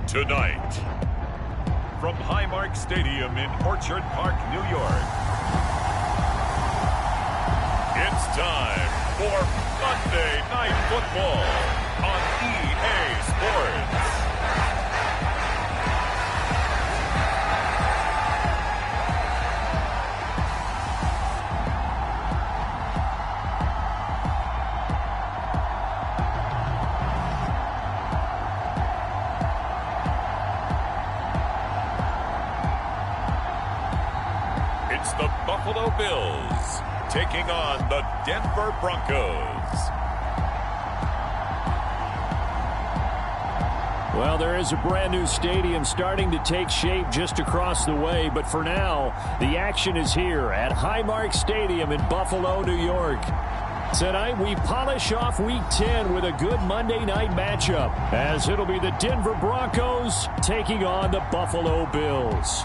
Tonight, from Highmark Stadium in Orchard Park, New York, it's time for Monday Night Football on EA Sports. It's the Buffalo Bills taking on the Denver Broncos. Well, there is a brand new stadium starting to take shape just across the way, but for now, the action is here at Highmark Stadium in Buffalo, New York. Tonight, we polish off Week 10 with a good Monday night matchup, as it'll be the Denver Broncos taking on the Buffalo Bills.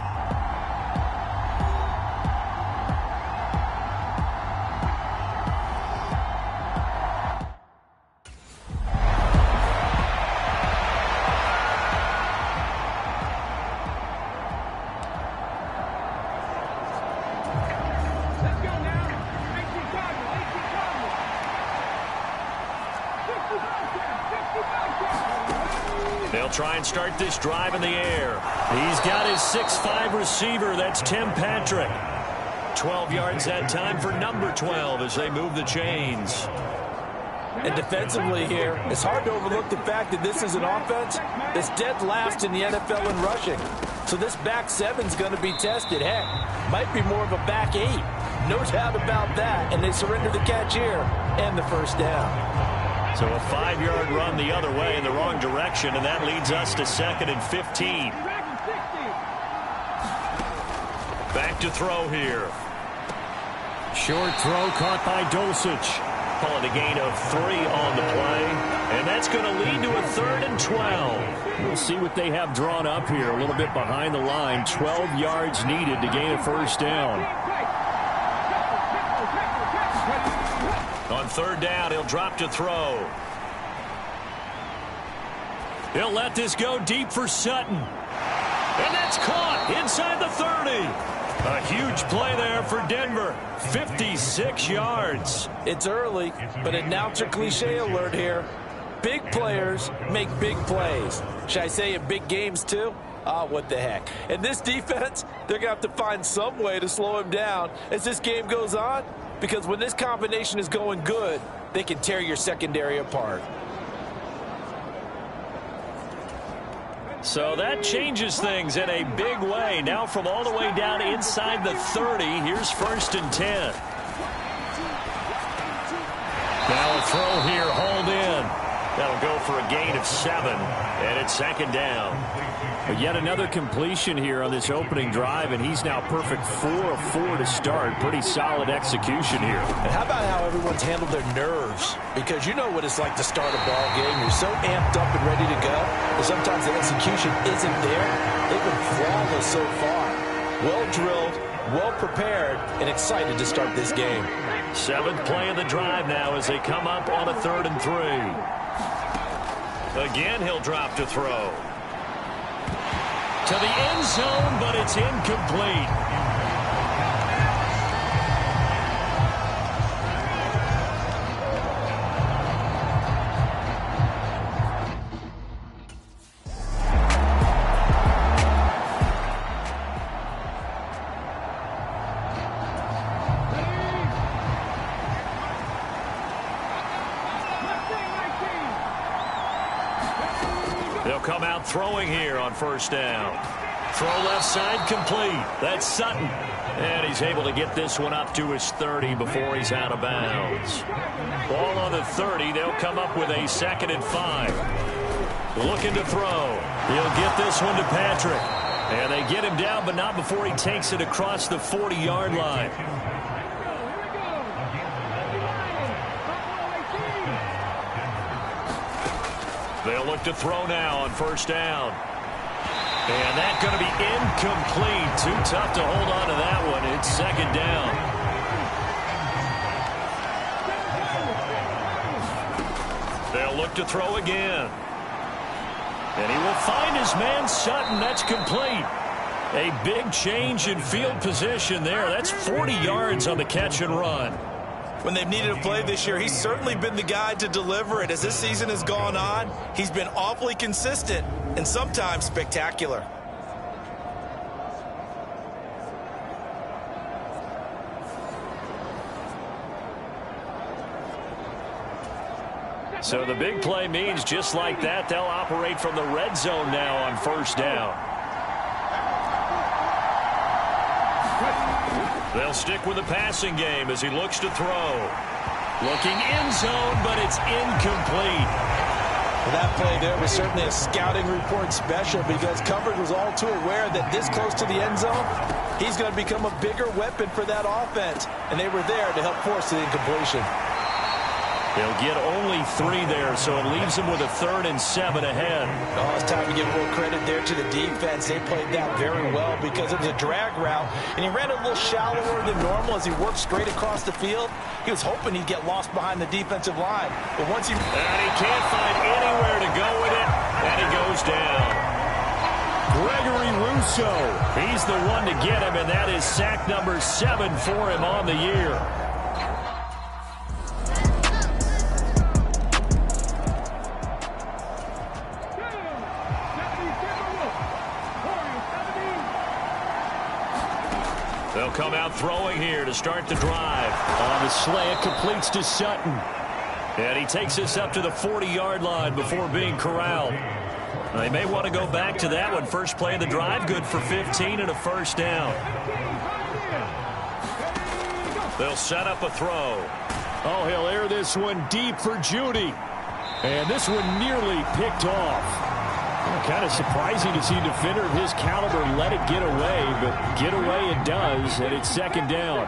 They'll try and start this drive in the air. He's got his 6'5" receiver. That's Tim Patrick. 12 yards that time for number 12 as they move the chains. And defensively here, it's hard to overlook the fact that this is an offense that's dead last in the NFL in rushing. So this back seven's going to be tested. Heck, might be more of a back eight. No doubt about that. And they surrender the catch here and the first down. So a 5-yard run the other way in the wrong direction, and that leads us to 2nd and 15. Back to throw here. Short throw caught by Dulcich. Calling a gain of 3 on the play, and that's going to lead to a 3rd and 12. We'll see what they have drawn up here a little bit behind the line. 12 yards needed to gain a first down. On 3rd down, he'll drop to throw. He'll let this go deep for Sutton. And that's caught inside the 30. A huge play there for Denver. 56 yards. It's early, but announcer cliche alert here. Big players make big plays. Should I say in big games too? What the heck. And this defense, they're going to have to find some way to slow him down as this game goes on. Because when this combination is going good, they can tear your secondary apart. So that changes things in a big way. Now from all the way down inside the 30, here's 1st and 10. Now a throw here, hauled in. That'll go for a gain of 7, and it's 2nd down. But yet another completion here on this opening drive, and he's now perfect 4 of 4 to start. Pretty solid execution here. And how about how everyone's handled their nerves? Because you know what it's like to start a ball game. You're so amped up and ready to go, and sometimes the execution isn't there. They've been flawless so far. Well drilled, well prepared, and excited to start this game. 7th play of the drive now as they come up on a 3rd and 3. Again, he'll drop to throw. To the end zone, but it's incomplete. They'll come out throwing here on 1st down. Throw left side complete. That's Sutton. And he's able to get this one up to his 30 before he's out of bounds. Ball on the 30. They'll come up with a 2nd and 5. Looking to throw. He'll get this one to Patrick. And they get him down, but not before he takes it across the 40-yard line. They'll look to throw now on 1st down. And that's going to be incomplete. Too tough to hold on to that one. It's 2nd down. They'll look to throw again. And he will find his man Sutton. That's complete. A big change in field position there. That's 40 yards on the catch and run. When they've needed a play this year, he's certainly been the guy to deliver it. As this season has gone on, he's been awfully consistent and sometimes spectacular. So the big play means just like that, they'll operate from the red zone now on first down. They'll stick with the passing game as he looks to throw. Looking end zone, but it's incomplete. Well, that play there was certainly a scouting report special because coverage was all too aware that this close to the end zone, he's going to become a bigger weapon for that offense. And they were there to help force the incompletion. They'll get only 3 there, so it leaves them with a 3rd and 7 ahead. Oh, it's time to give a little credit there to the defense. They played that very well because it was a drag route, and he ran a little shallower than normal as he worked straight across the field. He was hoping he'd get lost behind the defensive line. But once he... And he can't find anywhere to go with it, and he goes down. Gregory Rousseau, he's the one to get him, and that is sack number 7 for him on the year. They'll come out throwing here to start the drive. On the slant, completes to Sutton. And he takes us up to the 40-yard line before being corralled. They may want to go back to that one. First play of the drive, good for 15 and a first down. They'll set up a throw. Oh, he'll air this one deep for Judy. And this one nearly picked off. Kind of surprising to see a defender of his caliber let it get away, but get away it does, and it's second down.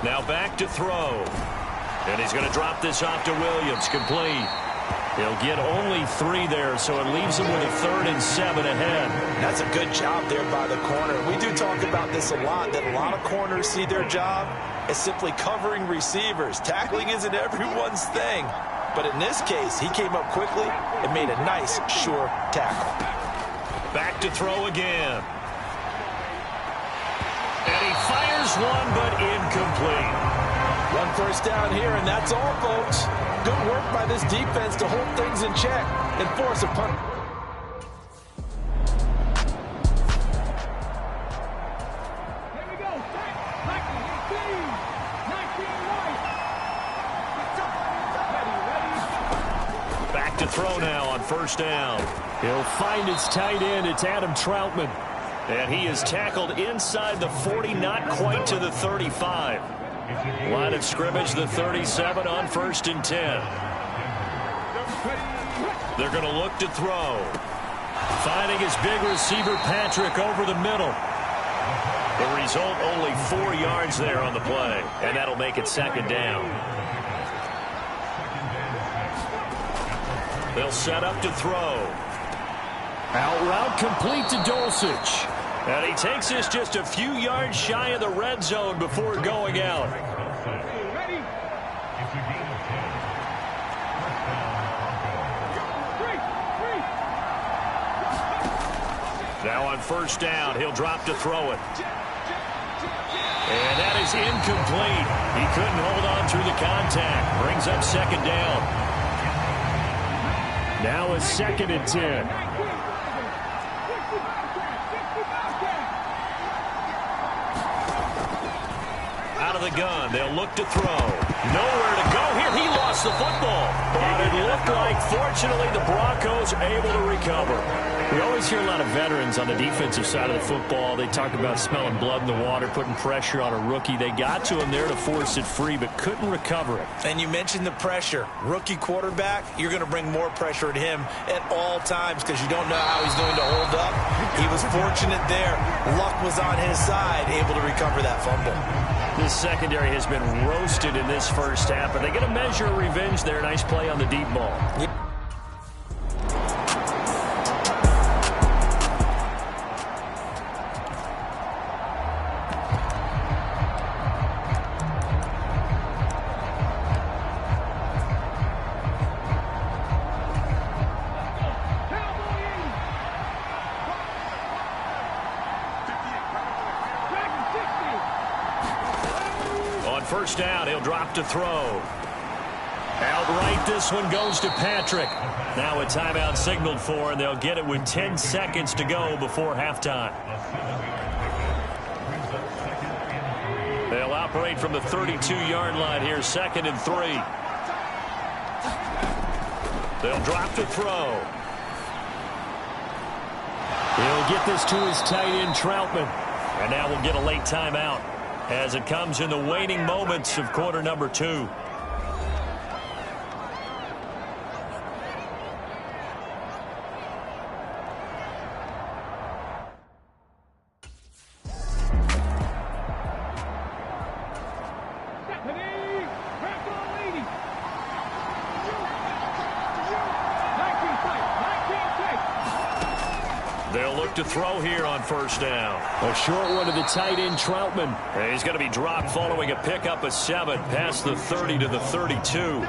Now back to throw. And he's going to drop this off to Williams, complete. He'll get only 3 there, so it leaves him with a 3rd and 7 ahead. That's a good job there by the corner. We do talk about this a lot, that a lot of corners see their job as simply covering receivers. Tackling isn't everyone's thing. But in this case, he came up quickly and made a nice, sure tackle. Back to throw again. And he fires one, but incomplete. 1 first down here, and that's all, folks. Good work by this defense to hold things in check and force a punt. Back to throw now on first down. He'll find his tight end. It's Adam Troutman. And he is tackled inside the 40, not quite to the 35. Line of scrimmage, the 37 on 1st and 10. They're going to look to throw. Finding his big receiver, Patrick, over the middle. The result, only 4 yards there on the play. And that'll make it second down. They'll set up to throw. Out route complete to Dulcich. And he takes this just a few yards shy of the red zone before going out. Now on first down, he'll drop to throw it. And that is incomplete. He couldn't hold on through the contact. Brings up second down. Now a 2nd and 10. Out of the gun, they'll look to throw. Nowhere to go here. He lost the football. But it looked like, fortunately, the Broncos able to recover. We always hear a lot of veterans on the defensive side of the football. They talk about smelling blood in the water, putting pressure on a rookie. They got to him there to force it free, but couldn't recover it. And you mentioned the pressure. Rookie quarterback, you're going to bring more pressure at him at all times because you don't know how he's going to hold up. He was fortunate there. Luck was on his side, able to recover that fumble. This secondary has been roasted in this first half, but they get a measure of revenge there. Nice play on the deep ball. Yep. first down. He'll drop to throw. Outright, this one goes to Patrick. Now a timeout signaled for, and they'll get it with 10 seconds to go before halftime. They'll operate from the 32-yard line here, 2nd and 3. They'll drop to throw. He'll get this to his tight end, Troutman. And now we'll get a late timeout as it comes in the waning moments of quarter number 2. They'll look to throw here on first down. A short one to the tight end, Troutman. He's going to be dropped following a pickup of 7 past the 30 to the 32.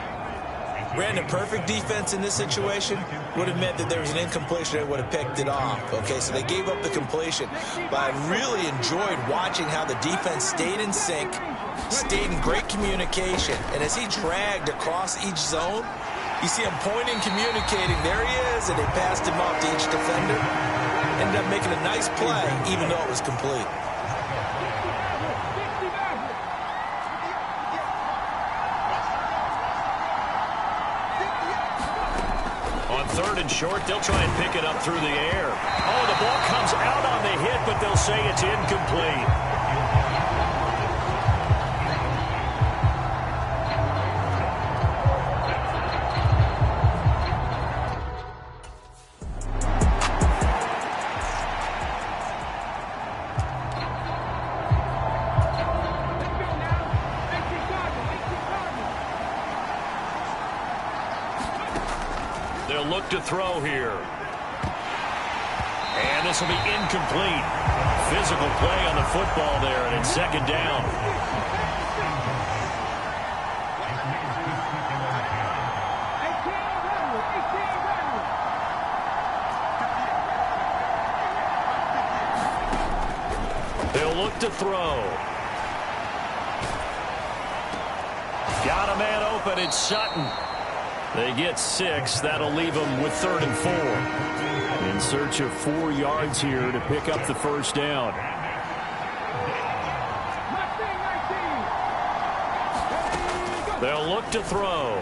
Brandon, perfect defense in this situation would have meant that there was an incompletion and would have picked it off. Okay, so they gave up the completion. But I really enjoyed watching how the defense stayed in sync, stayed in great communication. And as he dragged across each zone, you see him pointing, communicating. There he is, and they passed him off to each defender. Ended up making a nice play, even though it was complete. On 3rd and short, they'll try and pick it up through the air. Oh, the ball comes out on the hit, but they'll say it's incomplete. They'll look to throw here. And this will be incomplete. Physical play on the football there, and it's 2nd down. They'll look to throw. Got a man open. It's Sutton. They get 6. That'll leave them with 3rd and 4. In search of 4 yards here to pick up the first down. They'll look to throw.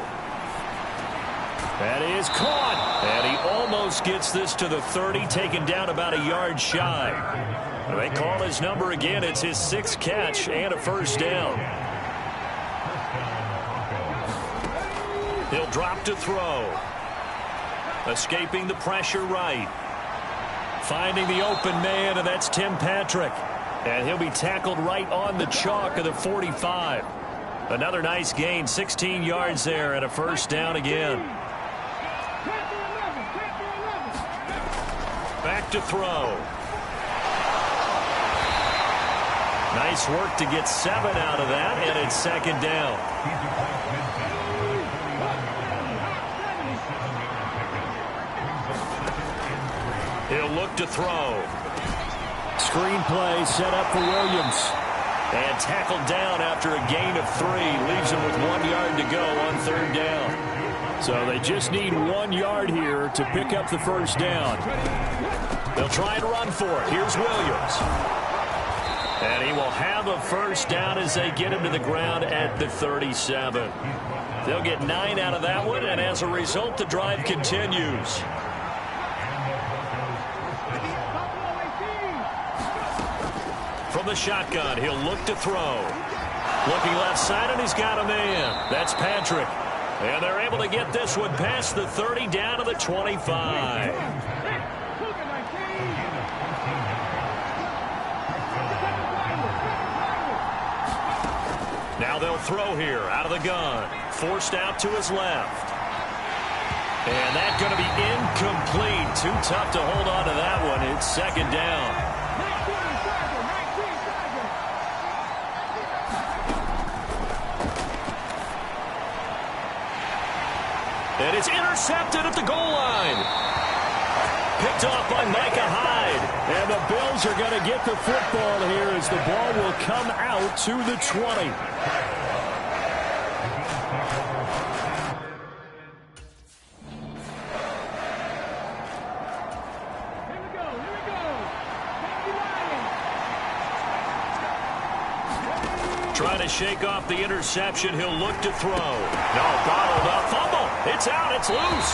That is caught. And he almost gets this to the 30, taken down about a yard shy. They call his number again. It's his 6th catch and a first down. He'll drop to throw. Escaping the pressure right. Finding the open man, and that's Tim Patrick. And he'll be tackled right on the chalk of the 45. Another nice gain, 16 yards there, and a first down again. Back to throw. Nice work to get 7 out of that, and it's 2nd down. He'll look to throw. Screen play set up for Williams. And tackled down after a gain of 3. Leaves him with 1 yard to go on 3rd down. So they just need 1 yard here to pick up the first down. They'll try and run for it. Here's Williams. And he will have a first down as they get him to the ground at the 37. They'll get 9 out of that one, and as a result, the drive continues. From the shotgun, he'll look to throw. Looking left side, and he's got a man. That's Patrick. And they're able to get this one past the 30 down to the 25. Now they'll throw here out of the gun. Forced out to his left. And that's going to be incomplete. Too tough to hold on to that one. It's 2nd down. And it's intercepted at the goal line. Picked off by Micah Hyde. And the Bills are going to get the football here as the ball will come out to the 20. Trying to shake off the interception. He'll look to throw. No, bottled up. Fumble. It's out. It's loose.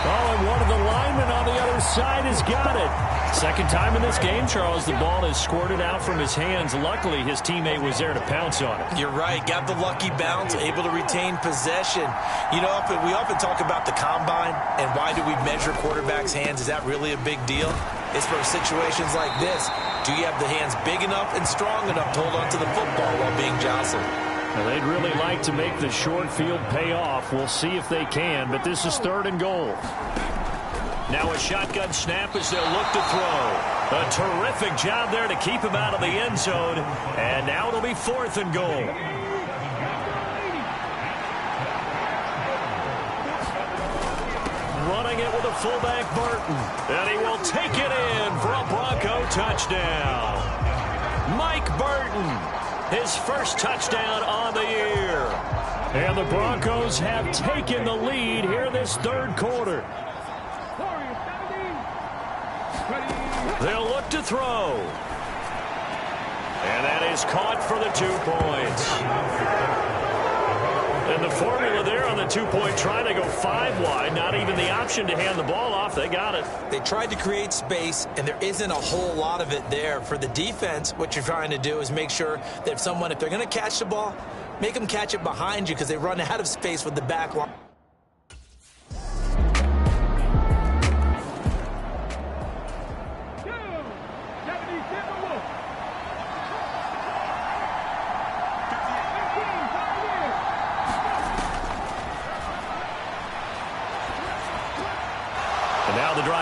Oh, and one of the linemen on the other side has got it. Second time in this game, Charles, the ball has squirted out from his hands. Luckily, his teammate was there to pounce on it. You're right. Got the lucky bounce, able to retain possession. You know, we often talk about the combine and why do we measure quarterbacks' hands. Is that really a big deal? It's for situations like this. Do you have the hands big enough and strong enough to hold on to the football while being jostled? Well, they'd really like to make the short field pay off. We'll see if they can, but this is 3rd and goal. Now a shotgun snap as they'll look to throw. A terrific job there to keep him out of the end zone. And now it'll be 4th and goal. Running it with a fullback, Burton. And he will take it in for a Bronco touchdown. Mike Burton, his first touchdown on the year. And the Broncos have taken the lead here this 3rd quarter. They'll look to throw. And that is caught for the 2 points. And the formula there on the 2-point try, they go 5 wide. Not even the option to hand the ball off. They got it. They tried to create space, and there isn't a whole lot of it there. For the defense, what you're trying to do is make sure that if they're going to catch the ball, make them catch it behind you because they run out of space with the back line.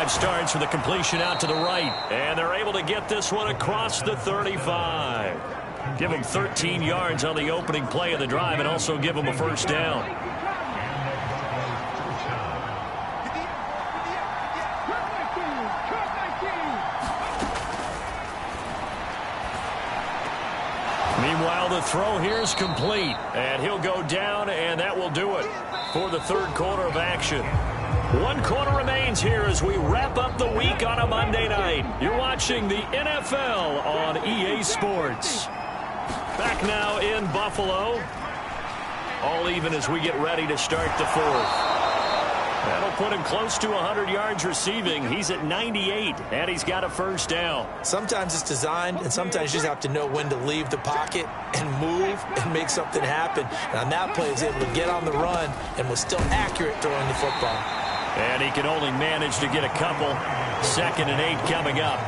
Starts with a completion out to the right, and they're able to get this one across the 35. Give them 13 yards on the opening play of the drive and also give them a first down. Meanwhile, the throw here is complete, and he'll go down, and that will do it for the 3rd quarter of action. 1 quarter remains here as we wrap up the week on a Monday night. You're watching the NFL on EA Sports. Back now in Buffalo. All even as we get ready to start the 4th. That'll put him close to 100 yards receiving. He's at 98, and he's got a first down. Sometimes it's designed, and sometimes you just have to know when to leave the pocket and move and make something happen. And on that play, he was able to get on the run and was still accurate throwing the football. And he can only manage to get a couple. 2nd and 8 coming up.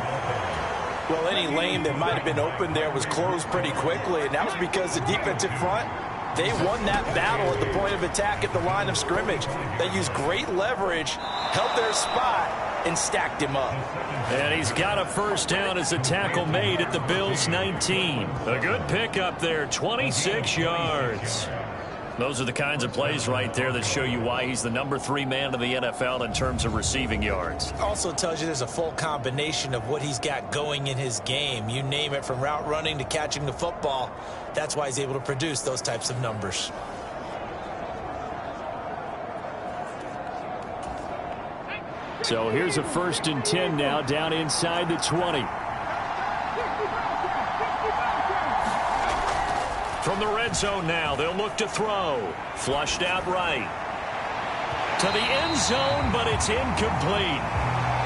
Well, any lane that might have been open there was closed pretty quickly, and that was because the defensive front, they won that battle at the point of attack at the line of scrimmage. They used great leverage, held their spot, and stacked him up. And he's got a first down as a tackle made at the Bills' 19. A good pickup there, 26 yards. Those are the kinds of plays right there that show you why he's the number 3 man in the NFL in terms of receiving yards. Also tells you there's a full combination of what he's got going in his game. You name it, from route running to catching the football. That's why he's able to produce those types of numbers. So here's a 1st and 10 now down inside the 20. From the red zone now, they'll look to throw. Flushed out right. To the end zone, but it's incomplete.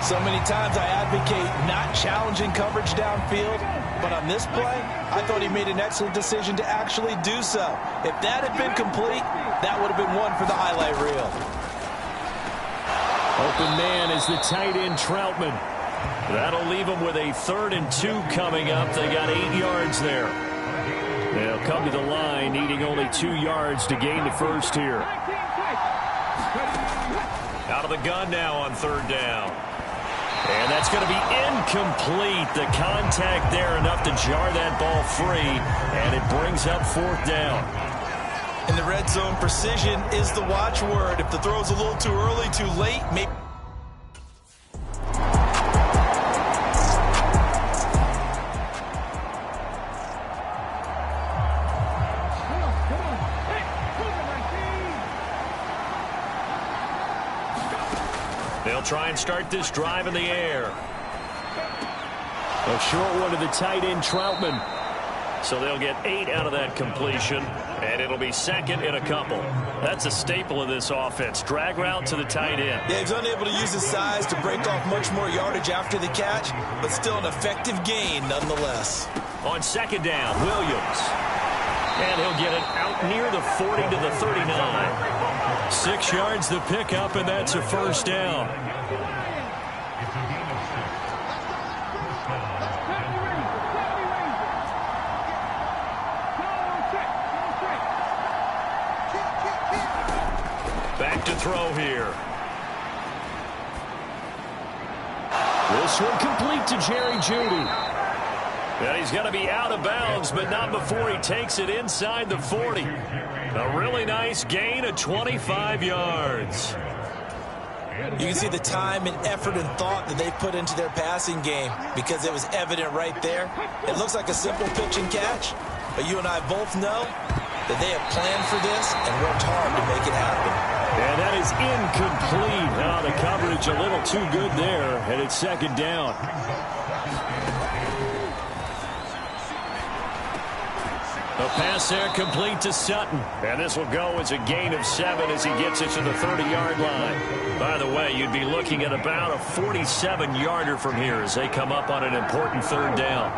So many times I advocate not challenging coverage downfield, but on this play, I thought he made an excellent decision to actually do so. If that had been complete, that would have been one for the highlight reel. Open man is the tight end, Troutman. That'll leave them with a 3rd and 2 coming up. They got 8 yards there. They'll come to the line, needing only 2 yards to gain the first here. Out of the gun now on 3rd down. And that's going to be incomplete. The contact there enough to jar that ball free, and it brings up 4th down. In the red zone, precision is the watchword. If the throw's a little too early, too late, maybe. They'll try and start this drive in the air. A short one to the tight end, Troutman. So they'll get 8 out of that completion, and it'll be second in a couple. That's a staple of this offense. Drag route to the tight end. Yeah, he's unable to use his size to break off much more yardage after the catch, but still an effective gain nonetheless. On second down, Williams. And he'll get it out near the 40 to the 39. 6 yards the pickup, and that's a first down. Back to throw here. This one complete to Jerry Jeudy. And he's going to be out of bounds, but not before he takes it inside the 40. A really nice gain of 25 yards. You can see the time and effort and thought that they put into their passing game because it was evident right there. It looks like a simple pitch and catch, but you and I both know that they have planned for this and worked hard to make it happen. And that is incomplete. Now the coverage a little too good there, and it's second down. A pass there complete to Sutton. And this will go as a gain of 7 as he gets it to the 30-yard line. By the way, you'd be looking at about a 47-yarder from here as they come up on an important third down.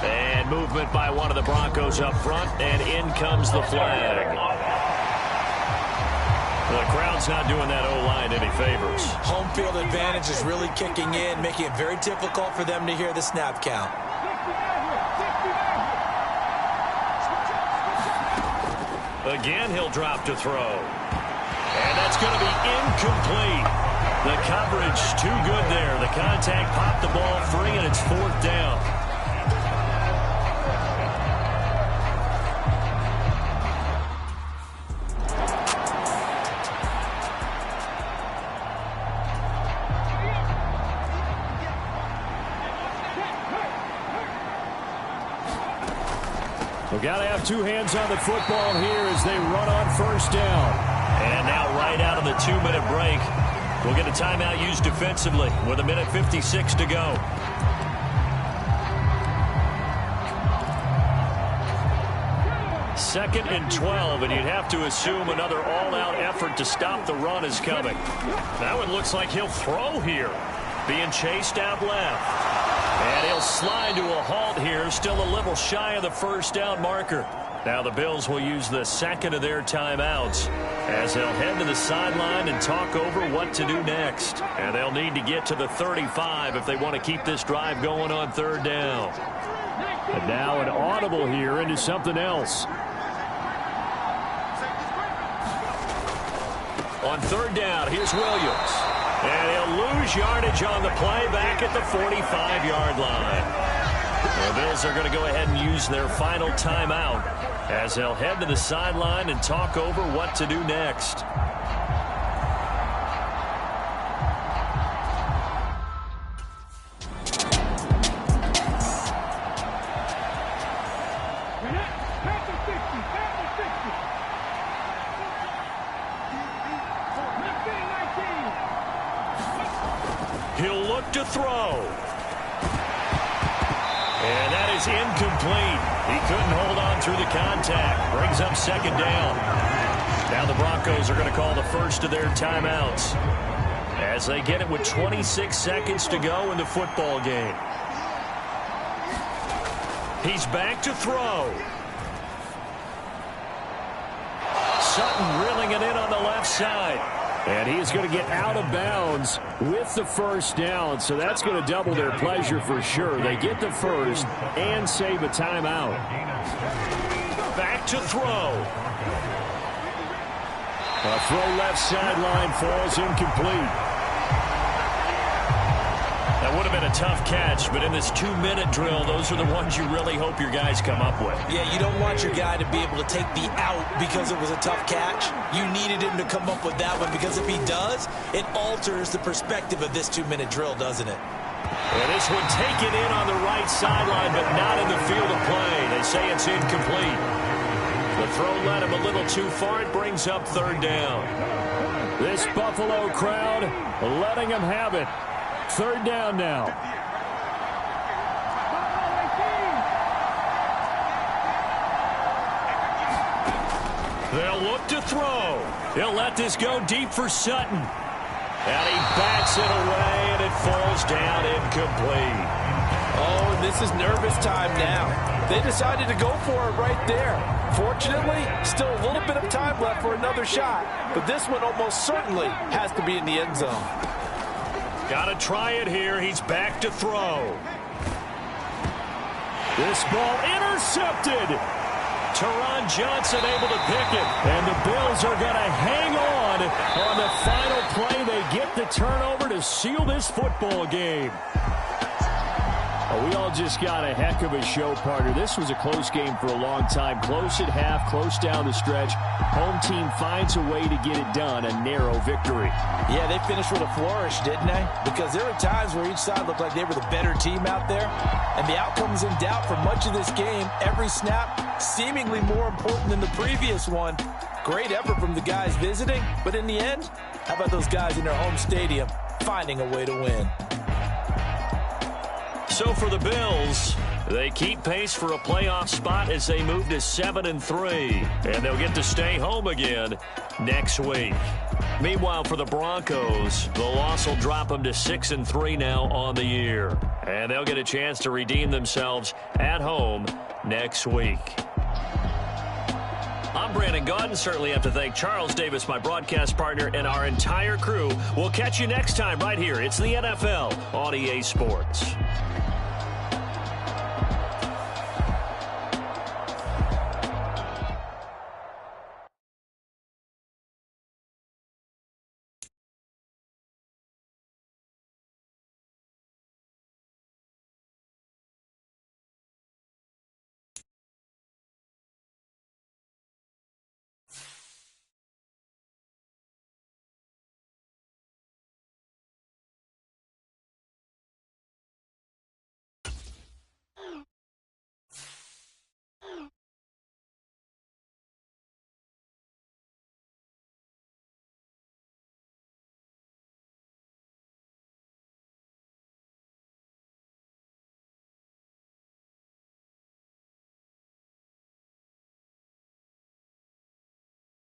And movement by one of the Broncos up front, and in comes the flag. The crowd's not doing that O-line any favors. Home field advantage is really kicking in, making it very difficult for them to hear the snap count. Again, he'll drop to throw. And that's going to be incomplete. The coverage too good there. The contact popped the ball free, and it's fourth down. We've got to have two hands on the football here as they run on first down. And now right out of the 2-minute break, we'll get a timeout used defensively with 1:56 to go. Second and 12, and you'd have to assume another all-out effort to stop the run is coming. Now it looks like he'll throw here, being chased out left. And he'll slide to a halt here, still a little shy of the first down marker. Now the Bills will use the second of their timeouts as they'll head to the sideline and talk over what to do next. And they'll need to get to the 35 if they want to keep this drive going on third down. And now an audible here into something else. On third down, here's Williams. And he'll lose yardage on the play back at the 45-yard line. The Bills are going to go ahead and use their final timeout as they'll head to the sideline and talk over what to do next. He'll look to throw. And that is incomplete. He couldn't hold on through the contact. Brings up second down. Now the Broncos are going to call the first of their timeouts as they get it with 26 seconds to go in the football game. He's back to throw. Sutton reeling it in on the left side. And he's going to get out of bounds with the first down, so that's going to double their pleasure for sure. They get the first and save a timeout. Back to throw. A throw left sideline falls incomplete. That would have been a tough catch, but in this 2-minute drill, those are the ones you really hope your guys come up with. Yeah, you don't want your guy to be able to take the out because it was a tough catch. You needed him to come up with that one because if he does, it alters the perspective of this 2-minute drill, doesn't it? And this one taken in on the right sideline, but not in the field of play. They say it's incomplete. The throw led him a little too far. It brings up third down. This Buffalo crowd letting him have it. Third down now. They'll look to throw. He'll let this go deep for Sutton. And he bats it away, and it falls down incomplete. Oh, and this is nervous time now. They decided to go for it right there. Fortunately, still a little bit of time left for another shot, but this one almost certainly has to be in the end zone. Got to try it here. He's back to throw. This ball intercepted. Teron Johnson able to pick it. And the Bills are going to hang on the final play. They get the turnover to seal this football game. Oh, we all just got a heck of a show, partner. This was a close game for a long time. Close at half, close down the stretch. Home team finds a way to get it done. A narrow victory. Yeah, they finished with a flourish, didn't they? Because there were times where each side looked like they were the better team out there. And the outcome was in doubt for much of this game. Every snap seemingly more important than the previous one. Great effort from the guys visiting. But in the end, how about those guys in their home stadium finding a way to win? So for the Bills, they keep pace for a playoff spot as they move to 7-3. And they'll get to stay home again next week. Meanwhile, for the Broncos, the loss will drop them to 6-3 now on the year. And they'll get a chance to redeem themselves at home next week. I'm Brandon Gaudin. Certainly have to thank Charles Davis, my broadcast partner, and our entire crew. We'll catch you next time right here. It's the NFL on EA Sports.